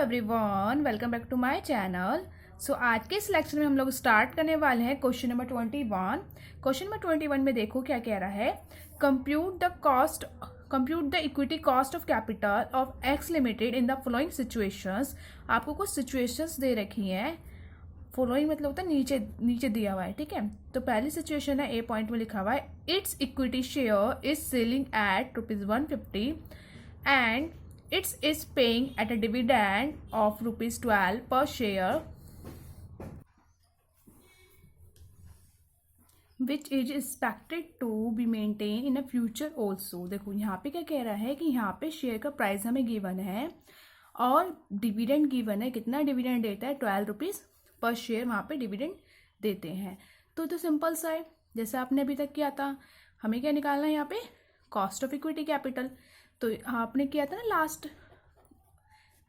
Everyone, welcome back to my channel. So आज के इस लेक्चर में हम लोग स्टार्ट करने वाले हैं क्वेश्चन नंबर 21। क्वेश्चन नंबर 21 में देखो क्या कह रहा है। Compute the equity cost of capital of x limited in the following situations. आपको कुछ सिचुएशंस दे रखी हैं। फॉलोइंग मतलब होता है नीचे नीचे दिया हुआ है, ठीक है। तो पहली सिचुएशन है, ए पॉइंट में लिखा हुआ है, it's equity share is selling at ₹150 and it is paying at a dividend of ₹12 per share which is expected to be maintained in a future also। देखो यहाँ पे क्या कह रहा है कि यहाँ पे शेयर का प्राइस हमें गिवन है और डिविडेंड गिवन है। कितना डिविडेंड देता है? ₹12 पर शेयर वहाँ पे डिविडेंड देते हैं। तो सिंपल सा है, जैसे आपने अभी तक किया था। हमें क्या निकालना है यहाँ पे? Cost of equity capital. तो आपने किया था ना last,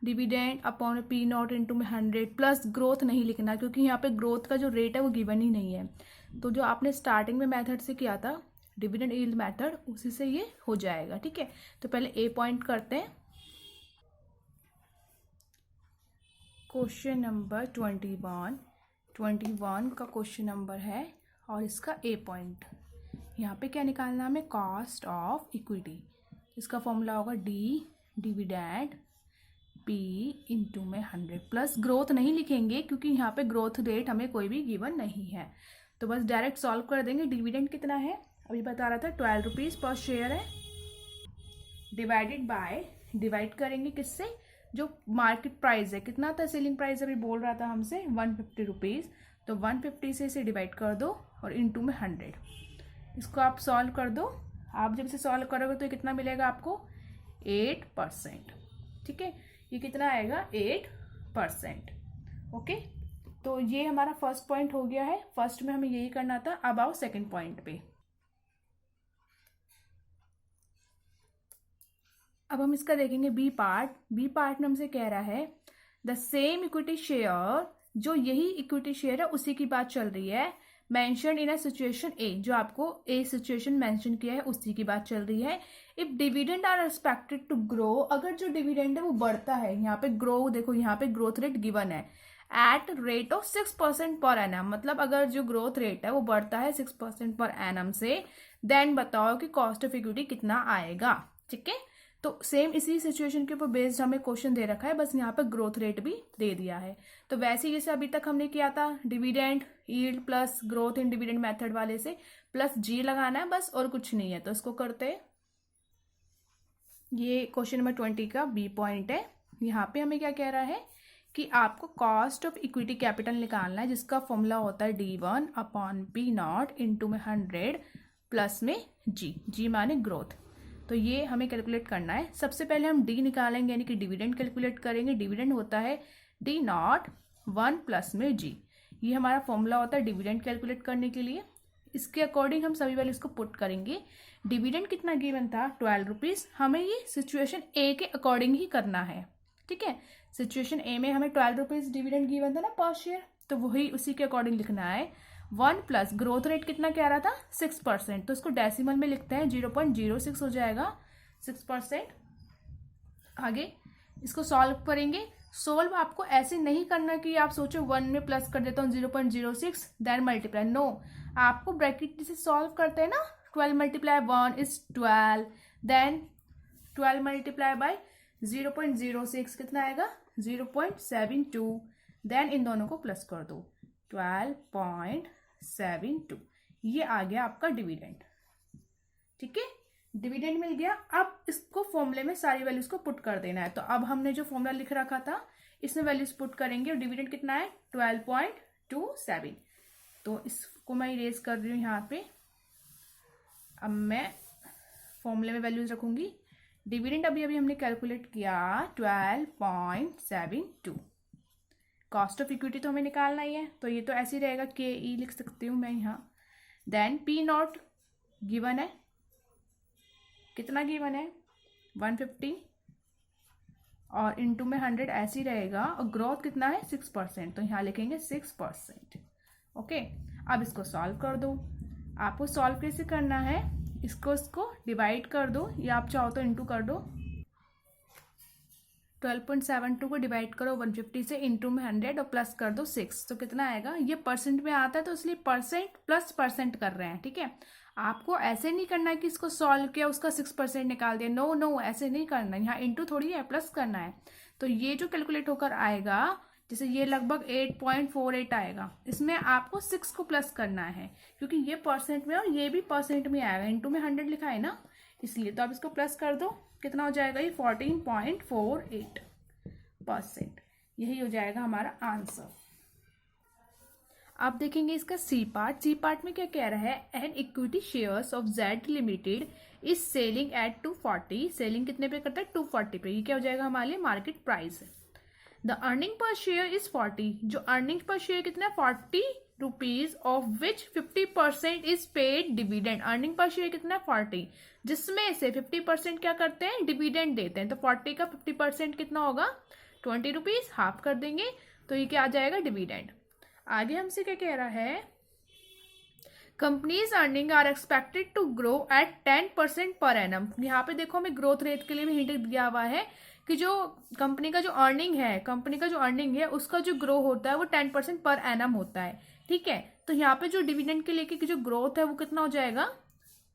dividend upon P0 into में 100 प्लस ग्रोथ नहीं लिखना, क्योंकि यहाँ पे ग्रोथ का जो रेट है वो गिवन ही नहीं है। तो जो आपने स्टार्टिंग में मेथड से किया था, डिविडेंड यील्ड मेथड, उसी से ये हो जाएगा, ठीक है। तो पहले ए पॉइंट करते हैं। क्वेश्चन नंबर 21 का क्वेश्चन नंबर है और इसका ए पॉइंट। यहाँ पे क्या निकालना है हमें? Cost of equity. इसका फॉर्मूला होगा डी डिविडेंड P इंटू में 100 प्लस ग्रोथ नहीं लिखेंगे, क्योंकि यहाँ पे ग्रोथ रेट हमें कोई भी गिवन नहीं है। तो बस डायरेक्ट सॉल्व कर देंगे। डिविडेंड कितना है अभी बता रहा था, ₹12 पर शेयर है, डिवाइड करेंगे किससे? जो मार्केट प्राइस है, कितना था सेलिंग प्राइस अभी बोल रहा था हमसे? ₹150। तो 150 से इसे डिवाइड कर दो और इंटू में 100। इसको आप सॉल्व कर दो। आप जब इसे सॉल्व करोगे तो कितना मिलेगा आपको? 8%, ठीक है। ये कितना आएगा? 8%। ओके, तो ये हमारा फर्स्ट पॉइंट हो गया है। फर्स्ट में हमें यही करना था। अब आओ सेकंड पॉइंट पे। अब हम इसका देखेंगे बी पार्ट में हमसे कह रहा है द सेम इक्विटी शेयर, जो यही इक्विटी शेयर है उसी की बात चल रही है। मेंशन इन अ सिचुएशन ए, जो आपको ए सिचुएशन मेंशन किया है उसी की बात चल रही है। If dividend are expected to grow, अगर जो डिविडेंड है वो बढ़ता है, यहाँ पे ग्रो देखो, यहाँ पे ग्रोथ रेट गिवन है at rate of 6% per annum, मतलब अगर जो ग्रोथ रेट है वो बढ़ता है 6% पर एनम से, देन बताओ कि कॉस्ट ऑफ इक्विटी कितना आएगा, ठीक है। तो सेम इसी सिचुएशन के ऊपर बेस्ड हमें क्वेश्चन दे रखा है, बस यहाँ पे ग्रोथ रेट भी दे दिया है। तो वैसे ही जैसे अभी तक हमने किया था, dividend yield plus growth in dividend method वाले से प्लस जी लगाना है बस, और कुछ नहीं है। तो इसको करते हैं। ये क्वेश्चन नंबर 20 का बी पॉइंट है। यहाँ पे हमें क्या कह रहा है कि आपको कॉस्ट ऑफ इक्विटी कैपिटल निकालना है, जिसका फॉर्मूला होता है D1 अपॉन P0 इंटू में 100 प्लस में जी माने ग्रोथ। तो ये हमें कैलकुलेट करना है। सबसे पहले हम डी निकालेंगे, यानी कि डिविडेंड कैलकुलेट करेंगे। डिविडेंड होता है D0 1 प्लस में जी। ये हमारा फॉर्मूला होता है डिविडेंड कैलकुलेट करने के लिए। इसके अकॉर्डिंग हम सभी वैल्यूज को पुट करेंगे। डिविडेंड कितना गिवन था? ₹12। हमें ये सिचुएशन ए के अकॉर्डिंग ही करना है, ठीक है। सिचुएशन ए में हमें ₹12 डिविडेंड गिवन था ना पर शेयर, तो वही उसी के अकॉर्डिंग लिखना है। 1 प्लस ग्रोथ रेट कितना कह रहा था? 6%। तो इसको डेसिमल में लिखते हैं, 0.06 हो जाएगा 6%। आगे इसको सॉल्व करेंगे। सोल्व आपको ऐसे नहीं करना कि आप सोचो 1 में प्लस कर देता हूँ 0.06 देन मल्टीप्लाई, नो। आपको ब्रैकेट से सॉल्व करते हैं ना, 12 multiply 1 is 12, then 12 multiply by 0.06 कितना आएगा? 0.72। देन इन दोनों को प्लस कर दो, 12.72। ये आ गया आपका डिविडेंड, ठीक है। डिविडेंड मिल गया। अब इसको फॉर्मूले में सारी वैल्यूज को पुट कर देना है। तो अब हमने जो फॉर्मूला लिख रखा था इसमें वैल्यूज पुट करेंगे और डिविडेंड कितना है? 12.27। तो इसको मैं इरेज कर रही हूँ यहाँ पे। अब मैं फॉर्मूले में वैल्यूज रखूंगी। डिविडेंड अभी हमने कैलकुलेट किया 12.72। कॉस्ट ऑफ इक्विटी तो हमें निकालना ही है, तो ये तो ऐसे ही रहेगा, KE लिख सकती हूँ मैं यहाँ। देन P0 गिवन है, कितना गिवन है? 150 और इंटू में 100 ऐसे ही रहेगा। और ग्रोथ कितना है? 6%, तो यहाँ लिखेंगे 6%। ओके, अब इसको सॉल्व कर दो। आपको सॉल्व कैसे करना है? इसको डिवाइड कर दो, या आप चाहो तो इंटू कर दो। 12.72 को डिवाइड करो 150 से, इंटू में 100 और प्लस कर दो 6, तो कितना आएगा? ये परसेंट में आता है तो इसलिए परसेंट प्लस परसेंट कर रहे हैं, ठीक है। आपको ऐसे नहीं करना है कि इसको सॉल्व किया उसका 6% निकाल दिया, नो नो, ऐसे नहीं करना है। यहाँ इंटू थोड़ी है, प्लस करना है। तो ये जो कैलकुलेट होकर आएगा, जैसे ये लगभग 8.48 आएगा, इसमें आपको 6 को प्लस करना है क्योंकि ये परसेंट में और ये भी परसेंट में आएगा, इंटू में 100 लिखा है ना, इसलिए। तो आप इसको प्लस कर दो, कितना हो जाएगा? ये 14.48%। यही हो जाएगा हमारा आंसर। आप देखेंगे इसका सी पार्ट। सी पार्ट में क्या कह रहा है? An equity shares of Z limited is selling at 240। Selling कितने पे करता है? 240 पे। ये क्या हो जाएगा हमारे लिए? मार्केट प्राइस है। The earning per share is 40। जो अर्निंग पर शेयर कितना है? 40 rupees, of which 50% is paid dividend. Earning per share कितना है? 40, जिसमें से 50% क्या करते हैं? डिविडेंड देते हैं। तो 40 का 50% कितना होगा? 20 रुपीज, हाफ कर देंगे तो ये क्या आ जाएगा? डिविडेंड। आगे हमसे क्या कह रहा है? Company's earning are expected to grow at 10% per annum. यहाँ पे देखो हमें ग्रोथ रेट के लिए भी हिंट दिया हुआ है कि जो कंपनी का जो अर्निंग है उसका जो ग्रो होता है वो 10% पर एनम होता है, ठीक है। तो यहाँ पे जो डिविडेंड के लेके की जो ग्रोथ है वो कितना हो जाएगा?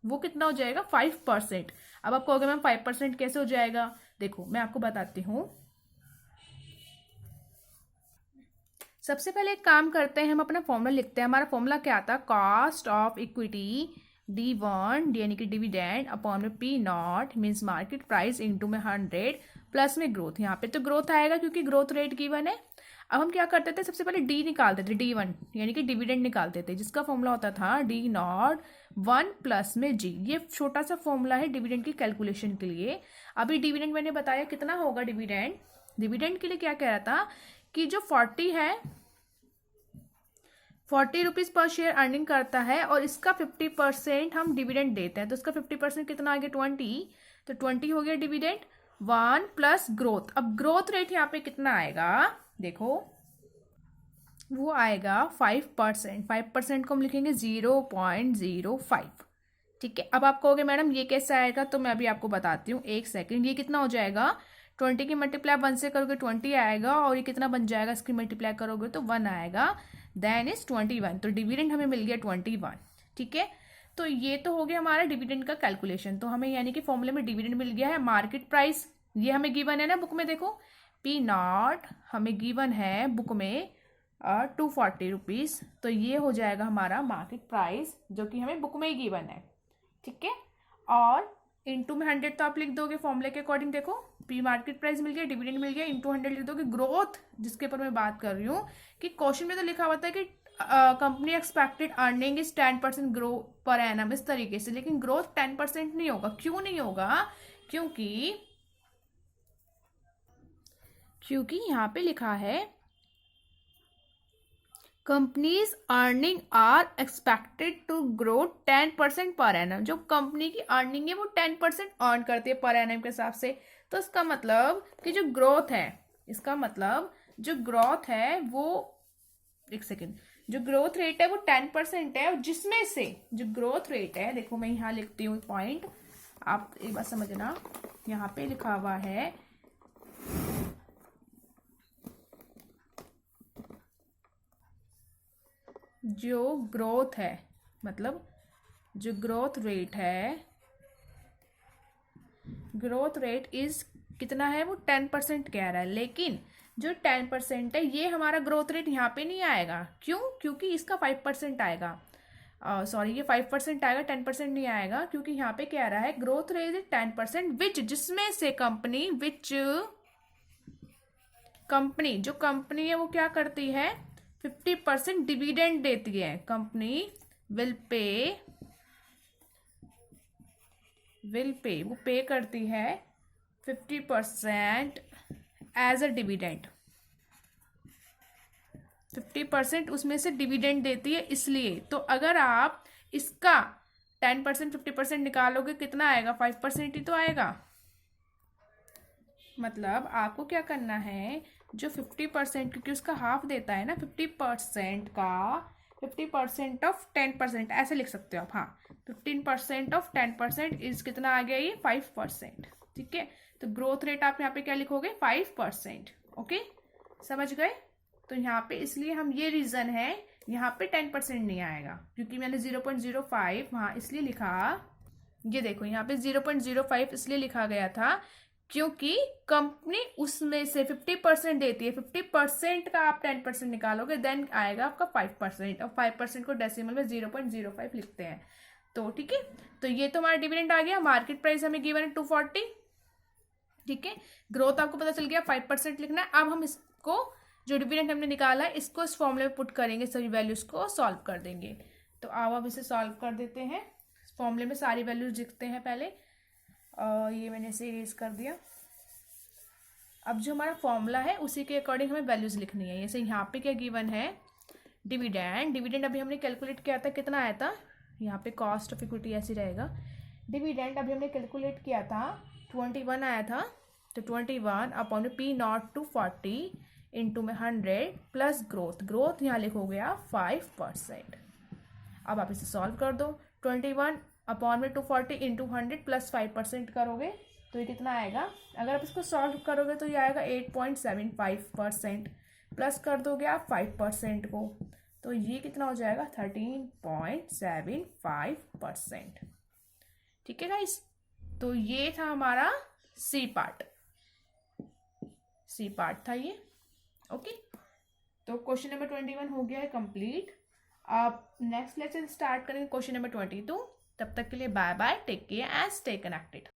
5%। अब आप कहोगे मैम 5% कैसे हो जाएगा? देखो मैं आपको बताती हूँ। सबसे पहले एक काम करते हैं, हम अपना फॉर्मूला लिखते हैं। हमारा फॉर्मूला क्या था? कॉस्ट ऑफ इक्विटी D1 यानी कि डिविडेंड अपॉन में P not means market price into में 100 प्लस में ग्रोथ। यहाँ पे तो ग्रोथ आएगा क्योंकि ग्रोथ रेट गिवन है। अब हम क्या करते थे? सबसे पहले D निकालते थे, D1 यानी कि डिविडेंड निकालते थे, जिसका फॉर्मूला होता था D नॉट 1 प्लस में G। ये छोटा सा फॉर्मूला है डिविडेंड की कैलकुलेशन के लिए। अभी डिविडेंड मैंने बताया कितना होगा डिविडेंड। डिविडेंड के लिए क्या कह रहा था कि जो 40 है, 40 रुपीज पर शेयर अर्निंग करता है और इसका 50% हम डिविडेंड देते हैं। तो इसका 50% कितना आ गया? 20। तो 20 हो गया डिविडेंड। 1 plus growth. अब ग्रोथ रेट यहाँ पे कितना आएगा? देखो वो आएगा 5%। 5% को हम लिखेंगे 0.05, ठीक है। अब आप कहोगे मैडम ये कैसे आएगा? तो मैं अभी आपको बताती हूँ, एक सेकेंड। ये कितना हो जाएगा? 20 की मल्टीप्लाई 1 से करोगे 20 आएगा, और ये कितना बन जाएगा? इसकी मल्टीप्लाई करोगे तो 1 आएगा, देन इज 21। तो डिविडेंड हमें मिल गया 21, ठीक है। तो ये तो हो गया हमारा डिविडेंड का कैलकुलेशन। तो हमें यानी कि फॉर्मूले में डिविडेंड मिल गया है। मार्केट प्राइस ये हमें गिवन है ना बुक में, देखो P नॉट हमें गिवन है बुक में 240 रुपीज। तो ये हो जाएगा हमारा मार्केट प्राइस जो कि हमें बुक में ही गिवन है, ठीक है। और इंटू में 100 तो आप लिख दोगे फॉर्मूले के अकॉर्डिंग। देखो P मार्केट प्राइस मिल गया, डिविडेंड मिल गया, इंटू 100 लिख दोगे। ग्रोथ जिसके ऊपर मैं बात कर रही हूँ कि क्वेश्चन में तो लिखा हुआ था कि company expected earning is 10% grow per annum, इस तरीके से, लेकिन ग्रोथ 10% नहीं होगा। क्यों नहीं होगा? क्योंकि यहाँ पे लिखा है company's earning are expected to grow 10% per annum. जो कंपनी की अर्निंग है वो 10% अर्न करती है पर एनम के हिसाब से। तो इसका मतलब कि जो ग्रोथ है वो, एक सेकेंड, जो ग्रोथ रेट है वो 10% है, और जिसमें से जो ग्रोथ रेट है, देखो मैं यहाँ लिखती हूँ पॉइंट, आप एक बात समझना। यहाँ पे लिखा हुआ है जो ग्रोथ है, मतलब जो ग्रोथ रेट है, ग्रोथ रेट इज कितना है? वो 10% कह रहा है, लेकिन जो 10% है ये हमारा ग्रोथ रेट यहाँ पे नहीं आएगा। क्यों? क्योंकि इसका 5% आएगा। सॉरी, ये 5% आएगा, 10% नहीं आएगा, क्योंकि यहाँ पे कह रहा है ग्रोथ रेट इज 10%, विच, जिसमें से कंपनी, विच कंपनी, जो कंपनी है वो क्या करती है? 50% डिविडेंड देती है। कंपनी विल पे वो पे करती है 50% एज अ डिविडेंड। 50% उसमें से डिविडेंड देती है, इसलिए। तो अगर आप इसका 10% 50% निकालोगे कितना आएगा? 5% ही तो आएगा। मतलब आपको क्या करना है, जो 50%, क्योंकि उसका हाफ देता है ना, 50% का 50% ऑफ 10%, ऐसे लिख सकते हो आप। हाँ, 15% ऑफ 10% इज कितना आ गया? ये 5%, ठीक है, तो ग्रोथ रेट आप यहाँ पे क्या लिखोगे 5%। ओके, समझ गए। तो यहाँ पे इसलिए हम ये रीजन है यहाँ पे 10% नहीं आएगा, क्योंकि मैंने 0.05 वहाँ इसलिए लिखा, ये देखो यहाँ पे 0.05 इसलिए लिखा गया था क्योंकि कंपनी उसमें से 50% देती है, 50% का आप 10% निकालोगे देन आएगा आपका 5%, और 5% को डेसिमल में 0.05 लिखते हैं। तो ठीक है, तो ये तो हमारा डिविडेंड आ गया। मार्केट प्राइस हमें गिवन है 240। ठीक है, ग्रोथ आपको पता चल गया 5% लिखना है। अब हम इसको जो डिविडेंड हमने निकाला है इसको इस फॉर्मूले में पुट करेंगे, सभी वैल्यूज को सॉल्व कर देंगे। तो अब इसे सॉल्व कर देते हैं। फॉर्मूले में सारी वैल्यूज लिखते हैं पहले, ये मैंने इसे इरेज कर दिया। अब जो हमारा फॉर्मूला है उसी के अकॉर्डिंग हमें वैल्यूज लिखनी है। जैसे यहाँ पे क्या गिवन है, डिविडेंड अभी हमने कैलकुलेट किया था, कितना आया था, यहाँ पे कॉस्ट ऑफ इक्विटी ऐसे रहेगा। डिविडेंड अभी हमने कैलकुलेट किया था 21 आया था, तो 21 अपॉन P0 इंटू में 100 प्लस ग्रोथ यहाँ लिखोगे आप 5%। अब आप इसे सॉल्व कर दो, 21 अपॉन में 240 इंटू 100 प्लस 5% करोगे तो ये कितना आएगा। अगर आप इसको सॉल्व करोगे तो ये आएगा 8.75%, प्लस कर दोगे आप 5% को तो ये कितना हो जाएगा 13.75%। ठीक है गाइस, तो ये था हमारा सी पार्ट था ये। ओके, तो क्वेश्चन नंबर 21 हो गया है कंप्लीट। आप नेक्स्ट लेक्चर स्टार्ट करेंगे क्वेश्चन नंबर 22। तब तक के लिए bye bye, take care and stay connected.